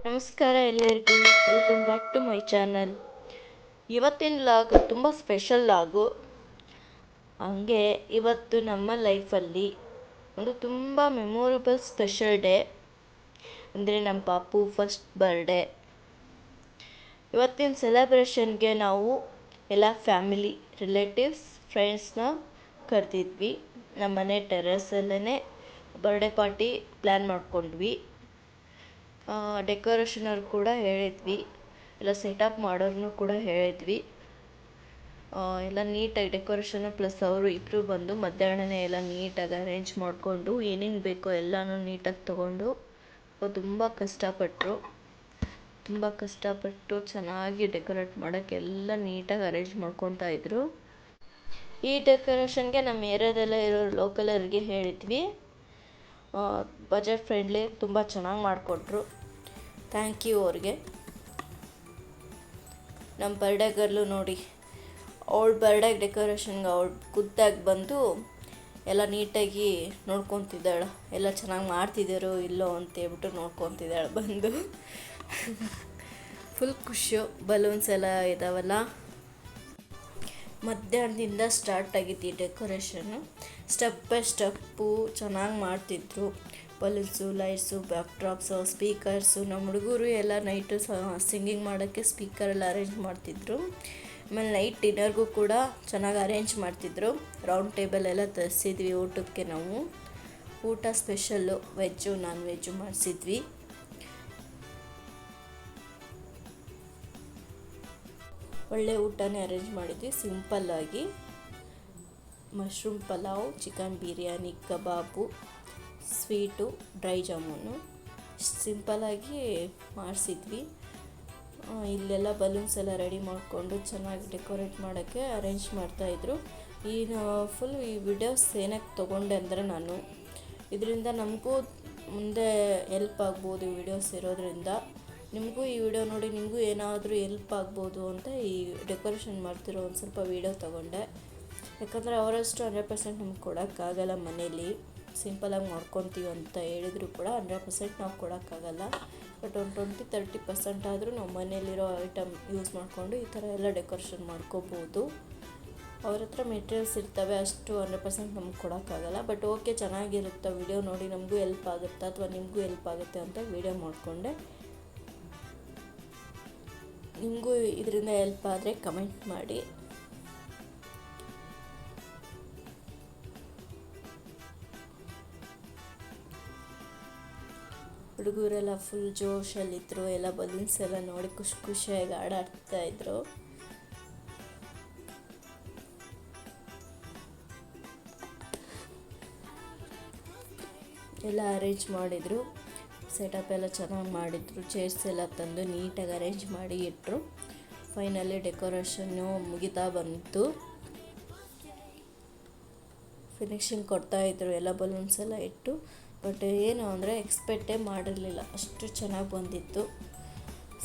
ನಮಸ್ಕಾರ ಎಲ್ಲರಿಗೂ, welcome back to my channel. ಇವತ್ತಿನ ಲಾಗ್ ತುಂಬ ಸ್ಪೆಷಲ್ ಲಾಗು. ಹಂಗೆ ಇವತ್ತು ನಮ್ಮ ಲೈಫಲ್ಲಿ ಒಂದು ತುಂಬ ಮೆಮೊರಬಲ್ ಸ್ಪೆಷಲ್ ಡೇ, ಅಂದರೆ ನಮ್ಮ ಪಾಪು ಫಸ್ಟ್ ಬರ್ಡೇ. ಇವತ್ತಿನ ಸೆಲೆಬ್ರೇಷನ್ಗೆ ನಾವು ಎಲ್ಲ ಫ್ಯಾಮಿಲಿ, ರಿಲೇಟಿವ್ಸ್, ಫ್ರೆಂಡ್ಸ್ನ ಕರೆದಿದ್ವಿ. ನಮ್ಮ ಮನೆ ಟೆರೆಸಲ್ಲೇ ಬರ್ಡೇ ಪಾರ್ಟಿ ಪ್ಲ್ಯಾನ್ ಮಾಡ್ಕೊಂಡ್ವಿ. ಡೆಕೋರೇಷನ್ ಅವ್ರು ಕೂಡ ಹೇಳಿದ್ವಿ, ಎಲ್ಲ ಸೆಟಪ್ ಮಾಡೋರ್ನು ಕೂಡ ಹೇಳಿದ್ವಿ. ಎಲ್ಲ ನೀಟಾಗಿ ಡೆಕೋರೇಷನ್ ಪ್ಲಸ್ ಅವರು ಇಬ್ಬರು ಬಂದು ಮಧ್ಯಾಹ್ನನೇ ಎಲ್ಲ ನೀಟಾಗಿ ಅರೇಂಜ್ ಮಾಡಿಕೊಂಡು ಏನೇನು ಬೇಕೋ ಎಲ್ಲನೂ ನೀಟಾಗಿ ತೊಗೊಂಡು ತುಂಬ ಕಷ್ಟಪಟ್ಟು ಚೆನ್ನಾಗಿ ಡೆಕೋರೇಟ್ ಮಾಡೋಕ್ಕೆ ಎಲ್ಲ ನೀಟಾಗಿ ಅರೇಂಜ್ ಮಾಡ್ಕೊತಾ ಇದ್ರು. ಈ ಡೆಕೋರೇಷನ್ಗೆ ನಮ್ಮ ಏರಿಯಾದಲ್ಲೇ ಇರೋ ಲೋಕಲರಿಗೆ ಹೇಳಿದ್ವಿ. ಬಜೆಟ್ ಫ್ರೆಂಡ್ಲಿ, ತುಂಬ ಚೆನ್ನಾಗಿ ಮಾಡಿಕೊಟ್ರು. ಥ್ಯಾಂಕ್ ಯು ಅವ್ರಿಗೆ. ನಮ್ಮ ಬರ್ಡೇ ಗರ್ಲು ನೋಡಿ, ಅವಳ ಬರ್ಡೇ ಡೆಕೋರೇಷನ್ಗೆ ಅವಳು ಖುದ್ದಾಗಿ ಬಂದು ಎಲ್ಲ ನೀಟಾಗಿ ನೋಡ್ಕೊತಿದ್ದಾಳೆ. ಎಲ್ಲ ಚೆನ್ನಾಗಿ ಮಾಡ್ತಿದ್ದಾರೋ ಇಲ್ಲೋ ಅಂತೇಳ್ಬಿಟ್ಟು ನೋಡ್ಕೊತಿದ್ದಾಳೆ ಬಂದು. ಫುಲ್ ಖುಷಿಯು. ಬಲೂನ್ಸ್ ಎಲ್ಲ ಇದ್ದಾವಲ್ಲ. ಮಧ್ಯಾಹ್ನದಿಂದ ಸ್ಟಾರ್ಟ್ ಆಗಿತ್ತು ಈ ಡೆಕೋರೇಷನ್ನು. ಸ್ಟೆಪ್ ಬೈ ಸ್ಟೆಪ್ಪು ಚೆನ್ನಾಗಿ ಮಾಡ್ತಿದ್ರು. Balloons, lights, back drops, speakers. ನಮ್ಮ ಹುಡುಗರು ಎಲ್ಲ ನೈಟು ಸಿಂಗಿಂಗ್ ಮಾಡೋಕ್ಕೆ ಸ್ಪೀಕರೆಲ್ಲ ಅರೇಂಜ್ ಮಾಡ್ತಿದ್ರು. ಆಮೇಲೆ ನೈಟ್ ಡಿನ್ನರ್ಗೂ ಕೂಡ ಚೆನ್ನಾಗಿ ಅರೇಂಜ್ ಮಾಡ್ತಿದ್ರು. ರೌಂಡ್ ಟೇಬಲ್ ಎಲ್ಲ ತರಿಸಿದ್ವಿ ಊಟಕ್ಕೆ ನಾವು. ಊಟ ಸ್ಪೆಷಲ್ಲು, ವೆಜ್ಜು ನಾನ್ ವೆಜ್ಜು ಮಾಡಿಸಿದ್ವಿ. ಒಳ್ಳೆ ಊಟನೇ ಅರೇಂಜ್ ಮಾಡಿದ್ವಿ. ಸಿಂಪಲ್ಲಾಗಿ ಮಶ್ರೂಮ್ ಪಲಾವ್, ಚಿಕನ್ ಬಿರಿಯಾನಿ, ಕಬಾಬು, ಸ್ವೀಟು, ಡ್ರೈ ಜಾಮೂನು ಸಿಂಪಲ್ಲಾಗಿ ಮಾಡಿಸಿದ್ವಿ. ಇಲ್ಲೆಲ್ಲ ಬಲೂನ್ಸ್ ಎಲ್ಲ ರೆಡಿ ಮಾಡಿಕೊಂಡು ಚೆನ್ನಾಗಿ ಡೆಕೋರೇಟ್ ಮಾಡೋಕ್ಕೆ ಅರೇಂಜ್ ಮಾಡ್ತಾಯಿದ್ರು. ಫುಲ್ ಈ ವಿಡಿಯೋಸ್ ಏನಕ್ಕೆ ತೊಗೊಂಡೆ ಅಂದರೆ, ನಾನು ಇದರಿಂದ ನಮಗೂ ಮುಂದೆ ಹೆಲ್ಪ್ ಆಗ್ಬೋದು. ಈ ವಿಡಿಯೋಸ್ ಇರೋದ್ರಿಂದ ನಿಮಗೂ ಈ ವಿಡಿಯೋ ನೋಡಿ ನಿಮಗೂ ಏನಾದರೂ ಹೆಲ್ಪ್ ಆಗ್ಬೋದು ಅಂತ ಈ ಡೆಕೋರೇಷನ್ ಮಾಡ್ತಿರೋ ಒಂದು ಸ್ವಲ್ಪ ವಿಡಿಯೋ ತೊಗೊಂಡೆ. ಯಾಕಂದರೆ ಅವರಷ್ಟು 100% ನಮ್ಗೆ ಕೊಡೋಕ್ಕಾಗಲ್ಲ. ಮನೇಲಿ ಸಿಂಪಲಾಗಿ ಮಾಡ್ಕೊತೀವಿ ಅಂತ ಹೇಳಿದ್ರು ಕೂಡ 100% ನಾವು ಕೊಡೋಕ್ಕಾಗಲ್ಲ. ಬಟ್ ಒಂದು 20-30% ಆದರೂ ನಾವು ಮನೇಲಿರೋ ಐಟಮ್ ಯೂಸ್ ಮಾಡಿಕೊಂಡು ಈ ಥರ ಎಲ್ಲ ಡೆಕೋರೇಷನ್ ಮಾಡ್ಕೋಬೋದು. ಅವ್ರ ಹತ್ರ ಮೆಟೀರಿಯಲ್ಸ್ ಇರ್ತವೆ, ಅಷ್ಟು 100% ನಮ್ಗೆ ಕೊಡೋಕ್ಕಾಗಲ್ಲ. ಬಟ್ ಓಕೆ, ಚೆನ್ನಾಗಿರುತ್ತೆ. ವಿಡಿಯೋ ನೋಡಿ ನಮಗೂ ಹೆಲ್ಪ್ ಆಗುತ್ತೆ ಅಥವಾ ನಿಮಗೂ ಹೆಲ್ಪ್ ಆಗುತ್ತೆ ಅಂತ ವಿಡಿಯೋ ಮಾಡಿಕೊಂಡೆ. ನಿಮಗೂ ಇದರಿಂದ ಹೆಲ್ಪ್ ಆದರೆ ಕಮೆಂಟ್ ಮಾಡಿ. ಹುಡುಗರೆಲ್ಲ ಫುಲ್ ಜೋಶಲ್ಲಿದ್ದರು. ಎಲ್ಲ ಬಲೂನ್ಸ್ ಎಲ್ಲ ನೋಡಿ ಖುಷಿಯಾಗಿ ಆಟಾಡ್ತಾಯಿದ್ರು. ಎಲ್ಲ ಅರೇಂಜ್ ಮಾಡಿದರು. ಸೆಟಪ್ ಎಲ್ಲ ಚೆನ್ನಾಗಿ ಮಾಡಿದರು. ಚೇರ್ಸ್ ಎಲ್ಲ ತಂದು ನೀಟಾಗಿ ಅರೇಂಜ್ ಮಾಡಿ ಇಟ್ಟರು. ಫೈನಲಿ ಡೆಕೋರೇಷನ್ನು ಮುಗಿತಾ ಬಂತು. ಫಿನಿಶಿಂಗ್ ಕೊಡ್ತಾಯಿದ್ರು ಎಲ್ಲ ಬಲೂನ್ಸ್ ಎಲ್ಲ ಇಟ್ಟು. ಬಟ್ ಏನು ಅಂದರೆ ಎಕ್ಸ್ಪೆಕ್ಟೇ ಮಾಡಿರಲಿಲ್ಲ, ಅಷ್ಟು ಚೆನ್ನಾಗಿ ಬಂದಿತ್ತು.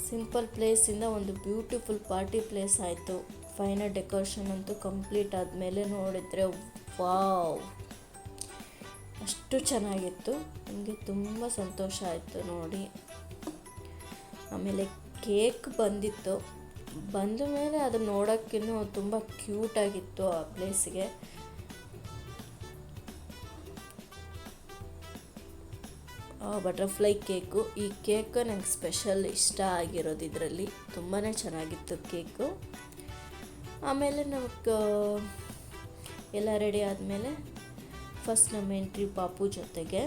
ಸಿಂಪಲ್ ಪ್ಲೇಸಿಂದ ಒಂದು ಬ್ಯೂಟಿಫುಲ್ ಪಾರ್ಟಿ ಪ್ಲೇಸ್ ಆಯಿತು. ಫೈನಲ್ ಡೆಕೋರೇಷನ್ ಅಂತೂ ಕಂಪ್ಲೀಟ್ ಆದಮೇಲೆ ನೋಡಿದರೆ ವಾವ್, ಅಷ್ಟು ಚೆನ್ನಾಗಿತ್ತು. ನನಗೆ ತುಂಬ ಸಂತೋಷ ಆಯಿತು ನೋಡಿ. ಆಮೇಲೆ ಕೇಕ್ ಬಂದಿತ್ತು. ಬಂದ ಮೇಲೆ ಅದು ನೋಡೋಕ್ಕಿನ್ನೂ ತುಂಬ ಕ್ಯೂಟಾಗಿತ್ತು ಆ ಪ್ಲೇಸಿಗೆ. Butterfly cake. ಈ ಕೇಕು ನಂಗೆ ಸ್ಪೆಷಲ್ ಇಷ್ಟ ಆಗಿರೋದು. ಇದರಲ್ಲಿ ತುಂಬಾ ಚೆನ್ನಾಗಿತ್ತು ಕೇಕು. ಆಮೇಲೆ ನಮಗೆ ಎಲ್ಲ ರೆಡಿ ಆದಮೇಲೆ ಫಸ್ಟ್ ನಮ್ಮ ಎಂಟ್ರಿ ಪಾಪು ಜೊತೆಗೆ.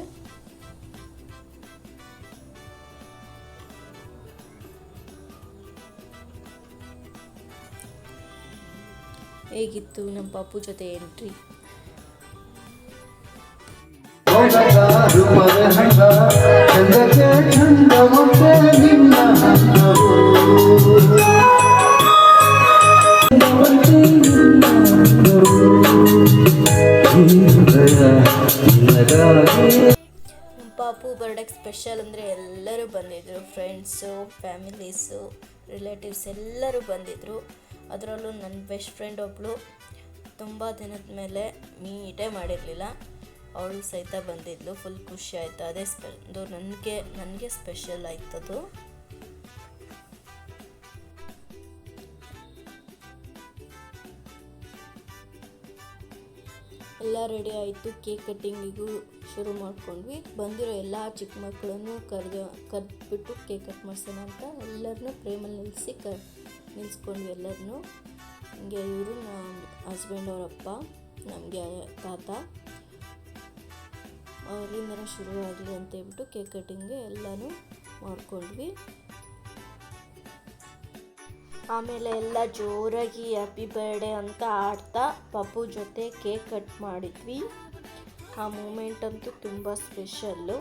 ಹೇಗಿತ್ತು ನಮ್ಮ ಪಾಪು ಜೊತೆ ಎಂಟ್ರಿ? ಪಾಪು ಬರ್ಡೇಗೆ ಸ್ಪೆಷಲ್ ಅಂದರೆ ಎಲ್ಲರೂ ಬಂದಿದ್ದರು. ಫ್ರೆಂಡ್ಸು, ಫ್ಯಾಮಿಲೀಸು, ರಿಲೇಟಿವ್ಸ್ ಎಲ್ಲರೂ ಬಂದಿದ್ದರು. ಅದರಲ್ಲೂ ನನ್ನ ಬೆಸ್ಟ್ ಫ್ರೆಂಡ್ ಒಬ್ಬಳು ತುಂಬ ದಿನದ ಮೇಲೆ ಮೀಟೇ ಮಾಡಿರಲಿಲ್ಲ, ಅವಳು ಸಹಿತ ಬಂದಿದ್ಲು. ಫುಲ್ ಖುಷಿ ಆಯಿತು. ಅದೇ ನನಗೆ ಸ್ಪೆಷಲ್ ಆಯ್ತದು. ಎಲ್ಲ ರೆಡಿ ಆಯಿತು. ಕೇಕ್ ಕಟ್ಟಿಂಗಿಗೂ ಶುರು ಮಾಡ್ಕೊಂಡ್ವಿ. ಬಂದಿರೋ ಎಲ್ಲ ಚಿಕ್ಕ ಮಕ್ಕಳನ್ನು ಕರೆದ್ಬಿಟ್ಟು ಕೇಕ್ ಕಟ್ ಮಾಡಿಸೋಣ ಅಂತ ಎಲ್ಲರನ್ನೂ ಪ್ರೇಮಲ್ಲಿ ನಿಲ್ಲಿಸ್ಕೊಂಡ್ವಿ ಎಲ್ಲರನ್ನೂ. ಹಿಂಗೆ ಇವರು ನಮ್ಮ ಹಸ್ಬೆಂಡ್ ಅವರಪ್ಪ, ನಮಗೆ ತಾತ, ಅವರಿಂದನೇ ಶುರುವಾಗಲಿ ಅಂತ ಹೇಳ್ಬಿಟ್ಟು ಕೇಕ್ ಕಟ್ಟಿಂಗ್ಗೆ ಎಲ್ಲನೂ ಮಾಡ್ಕೊಂಡ್ವಿ. ಆಮೇಲೆ ಎಲ್ಲ ಜೋರಾಗಿ ಹ್ಯಾಪಿ ಬರ್ಡೇ ಅಂತ ಆಡ್ತಾ ಪಪ್ಪು ಜೊತೆ ಕೇಕ್ ಕಟ್ ಮಾಡಿದ್ವಿ. ಆ ಮೂಮೆಂಟ್ ಅಂತೂ ತುಂಬ ಸ್ಪೆಷಲ್ಲು.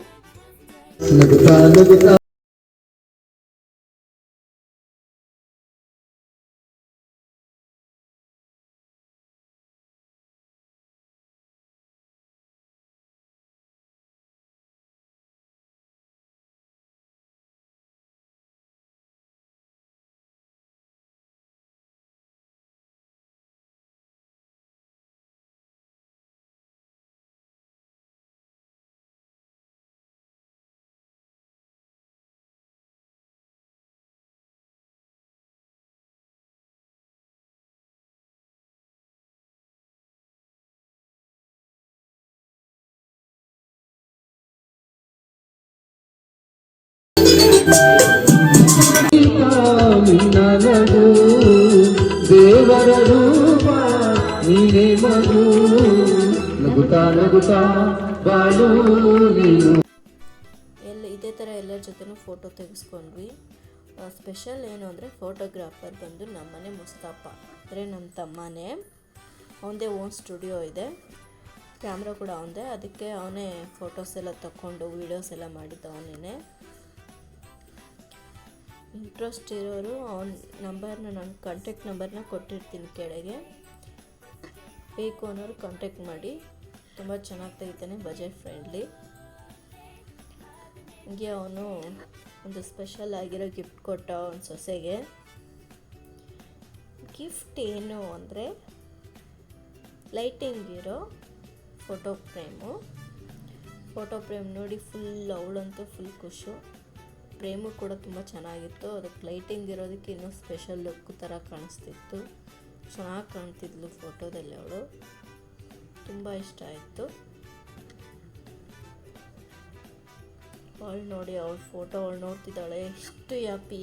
ದೇವರ ರೂಪ ನೀನೇ ಮಗು, ನಗುತ್ತಾ ನಗುತ್ತಾ ಬಾಳು ನೀನು. ಇದೇ ಥರ ಎಲ್ಲರ ಜೊತೆನೂ ಫೋಟೋ ತೆಗೆಸ್ಕೊಂಡ್ವಿ. ಸ್ಪೆಷಲ್ ಏನು ಅಂದರೆ ಫೋಟೋಗ್ರಾಫರ್ ಬಂದು ನಮ್ಮನೆ ಮುಸ್ತಫ, ಅಂದರೆ ನಮ್ಮ ತಮ್ಮನೇ. ಅವನದೇ ಓನ್ ಸ್ಟುಡಿಯೋ ಇದೆ, ಕ್ಯಾಮ್ರಾ ಕೂಡ ಅವನದೇ. ಅದಕ್ಕೆ ಅವನೇ ಫೋಟೋಸ್ ಎಲ್ಲ ತಗೊಂಡು ವೀಡಿಯೋಸ್ ಎಲ್ಲ ಮಾಡಿದ್ದು ಅವನೇ. ಇಂಟ್ರೆಸ್ಟ್ ಇರೋರು ಅವನ ನಂಬರ್ನ, ನನ್ನ ಕಾಂಟ್ಯಾಕ್ಟ್ ನಂಬರ್ನ ಕೊಟ್ಟಿರ್ತೀನಿ ಕೆಳಗೆ, ಬೇಕು ಅನ್ನೋರು ಕಾಂಟ್ಯಾಕ್ಟ್ ಮಾಡಿ. ತುಂಬ ಚೆನ್ನಾಗಿ ತೆಗಿತಾನೆ, ಬಜೆಟ್ ಫ್ರೆಂಡ್ಲಿ. ಹೀಗೆ ಅವನು ಒಂದು ಸ್ಪೆಷಲ್ ಆಗಿರೋ ಗಿಫ್ಟ್ ಕೊಟ್ಟ ಅವನ ಸೊಸೆಗೆ. ಗಿಫ್ಟ್ ಏನು ಅಂದರೆ ಲೈಟಿಂಗ್ ಇರೋ ಫೋಟೋ ಫ್ರೇಮ್ ನೋಡಿ ಫುಲ್, ಅವಳಂತೂ ಫುಲ್ ಖುಷು. ಫ್ರೇಮು ಕೂಡ ತುಂಬ ಚೆನ್ನಾಗಿತ್ತು. ಅದಕ್ಕೆ ಲೈಟಿಂಗ್ ಇರೋದಕ್ಕೆ ಇನ್ನೂ ಸ್ಪೆಷಲ್ ಲುಕ್ ಥರ ಕಾಣಿಸ್ತಿತ್ತು. ಚೆನ್ನಾಗಿ ಕಾಣ್ತಿದ್ಲು ಫೋಟೋದಲ್ಲಿ ಅವಳು, ತುಂಬ ಇಷ್ಟ ಆಯಿತು. ಅವಳು ನೋಡಿ, ಅವಳ ಫೋಟೋ ಅವಳು ನೋಡ್ತಿದ್ದಾಳೆ, ಎಷ್ಟು ಹ್ಯಾಪಿ.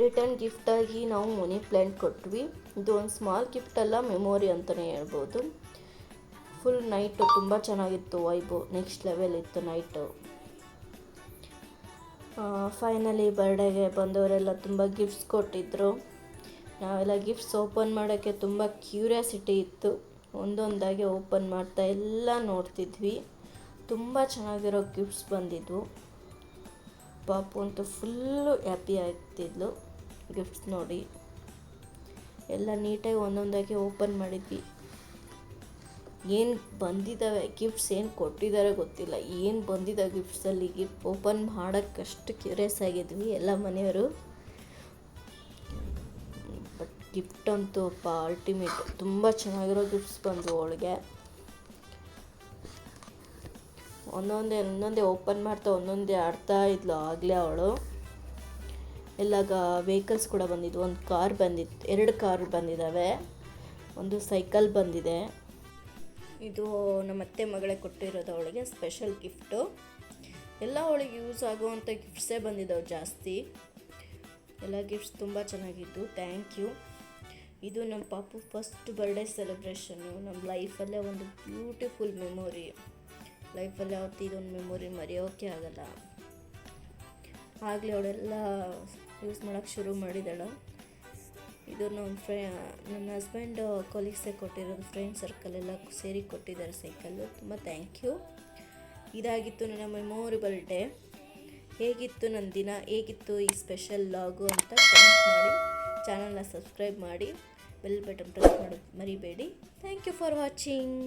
ರಿಟರ್ನ್ ಗಿಫ್ಟಾಗಿ ನಾವು ಮನಿ ಪ್ಲ್ಯಾಂಟ್ ಕೊಟ್ವಿ. ಇದು ಒಂದು ಸ್ಮಾಲ್ ಗಿಫ್ಟ್ ಅಲ್ಲ, ಮೆಮೊರಿ ಅಂತಲೇ ಹೇಳ್ಬೋದು. ಫುಲ್ ನೈಟು ತುಂಬ ಚೆನ್ನಾಗಿತ್ತು, ವೈಬು ನೆಕ್ಸ್ಟ್ ಲೆವೆಲ್ ಇತ್ತು ನೈಟು. ಫೈನಲಿ ಬರ್ಡೇಗೆ ಬಂದವರೆಲ್ಲ ತುಂಬ ಗಿಫ್ಟ್ಸ್ ಕೊಟ್ಟಿದ್ದರು. ನಾವೆಲ್ಲ ಗಿಫ್ಟ್ಸ್ ಓಪನ್ ಮಾಡೋಕ್ಕೆ ತುಂಬ ಕ್ಯೂರಿಯಾಸಿಟಿ ಇತ್ತು. ಒಂದೊಂದಾಗಿ ಓಪನ್ ಮಾಡ್ತಾ ಎಲ್ಲ ನೋಡ್ತಿದ್ವಿ. ತುಂಬ ಚೆನ್ನಾಗಿರೋ ಗಿಫ್ಟ್ಸ್ ಬಂದಿದ್ವು. ಪಾಪು ಅಂತೂ ಫುಲ್ಲು ಹ್ಯಾಪಿ ಆಗ್ತಿದ್ಲು ಗಿಫ್ಟ್ಸ್ ನೋಡಿ. ಎಲ್ಲ ನೀಟಾಗಿ ಒಂದೊಂದಾಗಿ ಓಪನ್ ಮಾಡಿದ್ವಿ. ಏನು ಬಂದಿದ್ದಾವೆ ಗಿಫ್ಟ್ಸ್, ಏನು ಕೊಟ್ಟಿದ್ದಾರೆ ಗೊತ್ತಿಲ್ಲ, ಏನು ಬಂದಿದ್ದಾವೆ ಗಿಫ್ಟ್ಸಲ್ಲಿ. ಗಿಫ್ಟ್ ಓಪನ್ ಮಾಡೋಕ್ಕಷ್ಟು ಕ್ಯೂರಿಯಸ್ ಆಗಿದ್ವಿ ಎಲ್ಲ ಮನೆಯವರು. ಬಟ್ ಗಿಫ್ಟ್ ಅಂತೂ ಅಲ್ಟಿಮೇಟ್, ತುಂಬ ಚೆನ್ನಾಗಿರೋ ಗಿಫ್ಟ್ಸ್ ಬಂದವು ಅವಳಿಗೆ. ಒಂದೊಂದೇ ಓಪನ್ ಮಾಡ್ತಾ ಒಂದೊಂದೇ ಆಡ್ತಾ ಇದ್ಲು ಆಗಲೇ ಅವಳು. ಎಲ್ಲ ವೆಹಿಕಲ್ಸ್ ಕೂಡ ಬಂದಿದ್ವು. ಒಂದು ಕಾರ್ ಬಂದಿತ್ತು, 2 ಕಾರ್ ಬಂದಿದ್ದಾವೆ, ಒಂದು ಸೈಕಲ್ ಬಂದಿದೆ. ಇದು ನಮ್ಮ ಅತ್ತೆ ಮಗಳೇ ಕೊಟ್ಟಿರೋದು ಅವಳಿಗೆ ಸ್ಪೆಷಲ್ ಗಿಫ್ಟು. ಎಲ್ಲ ಅವಳಿಗೆ ಯೂಸ್ ಆಗುವಂಥ ಗಿಫ್ಟ್ಸೇ ಬಂದಿದ್ದಾವೆ ಜಾಸ್ತಿ. ಎಲ್ಲ ಗಿಫ್ಟ್ಸ್ ತುಂಬ ಚೆನ್ನಾಗಿದ್ದು. Thank you. ಇದು ನಮ್ಮ ಪಾಪು ಫಸ್ಟ್ ಬರ್ಡೇ ಸೆಲೆಬ್ರೇಷನ್ನು. ನಮ್ಮ ಲೈಫಲ್ಲೇ ಒಂದು ಬ್ಯೂಟಿಫುಲ್ ಮೆಮೊರಿ. ಲೈಫಲ್ಲಿ ಯಾವತ್ತೂ ಇದೊಂದು ಮೆಮೊರಿ ಮರೆಯೋಕ್ಕೆ ಆಗಲ್ಲ. ಆಗಲೇ ಅವಳೆಲ್ಲ ಯೂಸ್ ಮಾಡೋಕ್ಕೆ ಶುರು ಮಾಡಿದಾಳೆ. ಇದು ನನ್ನ ಹಸ್ಬೆಂಡ್ ಕೊಲೀಗ್ಸೇ ಕೊಟ್ಟಿರೋದು, ಫ್ರೆಂಡ್ ಸರ್ಕಲ್ ಎಲ್ಲ ಸೇರಿ ಕೊಟ್ಟಿದ್ದಾರೆ ಸೈಕಲ್ಲು. ತುಂಬ ಥ್ಯಾಂಕ್ ಯು. ಇದಾಗಿತ್ತು ನನ್ನ ಮೆಮೊರೇಬಲ್ ಡೇ. ಹೇಗಿತ್ತು ನನ್ನ ದಿನ, ಹೇಗಿತ್ತು ಈ ಸ್ಪೆಷಲ್ ಲಾಗು ಅಂತ ಕಮೆಂಟ್ ಮಾಡಿ. ಚಾನಲ್ನ ಸಬ್ಸ್ಕ್ರೈಬ್ ಮಾಡಿ, ಬೆಲ್ ಬಟನ್ ಪ್ರೆಸ್ ಮಾಡೋದು ಮರಿಬೇಡಿ. Thank you for watching.